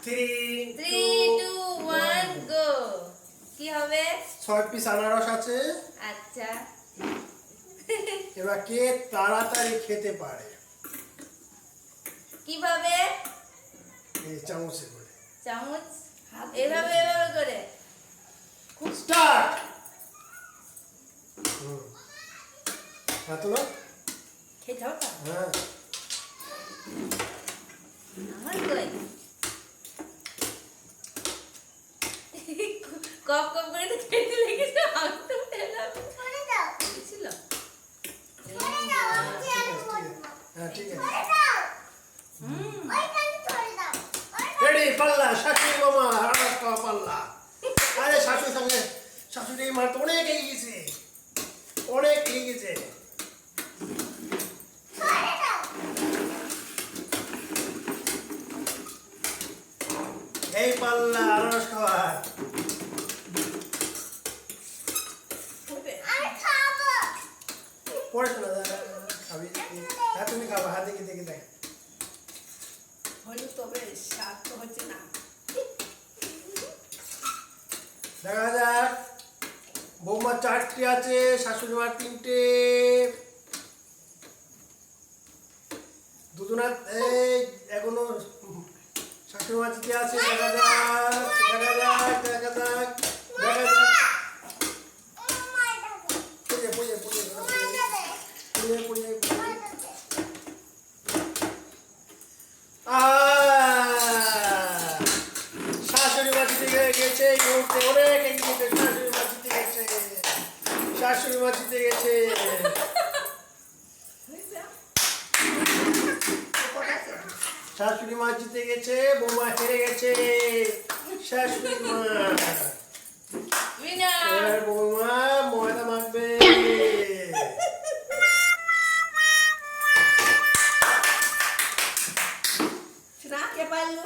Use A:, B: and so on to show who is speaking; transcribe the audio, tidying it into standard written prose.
A: 3
B: 2 1 গো। কি হবে?
A: 6 পিস আনারস আছে।
B: আচ্ছা।
A: এবার কে তাড়াতাড়ি খেতে পারে?
B: কিভাবে?
A: এই চামচে করে।
B: চামচ এভাবে এভাবে করে।
A: স্টার্ট। হ্যাঁ তো না?
B: খেতে হবে তো?
A: হ্যাঁ।
B: আমার কই? কপ কপ করে তো খেতে লেগেছে, আমি তো পেলাম।
C: ছড়ে দাও
B: ছিল।
C: ছড়ে দাও আমি আর বলবো
A: হ্যাঁ ঠিক আছে।
C: ছড়ে দাও ওইখানে ছড়ে দাও
A: রেডি পাল্লা শাশুড়ি মামা আনারস খাওয়া পাল্লা। আরে শাশুড়ির সঙ্গে শাশুড়ি মার তো অনেক এগিয়ে গেছে, অনেক এগিয়ে গেছে।
C: ছড়ে দাও
A: এই পাল্লা আনারস খাওয়া।
C: আমি খাবো
A: পরে শোনা খাবি। হ্যাঁ তুমি খাবো, হাত দেখে দেখে দেখ।
D: হলো তবে স্বাদ তো হচ্ছে না।
A: দেখা যাক। বৌমার 4টি আছে, শাশুড়ি মার 3টে। দুজনা এই এখনো শাশুড়ি মার 3টে আছে। দেখা যাক দেখা যাক দেখা যাক দেখা যাক। পুড়িয়ে পুড়িয়ে পুড়িয়ে পুড়িয়ে পুড়িয়ে পুড়িয়ে। শাশুড়ি মা জিতে গেছে, এই মুহূর্তে অনেক এগিয়ে গেছে। শাশুড়ি মা জিতে গেছে, শাশুড়ি মা জিতে গেছে। শাশুড়ি মা জিতে গেছে, বৌমা হেরে গেছে। শাশুড়ি মা
B: উইনার।
A: এবার বৌমা ময়দা মাখবে।
D: সেটা কে পারলো?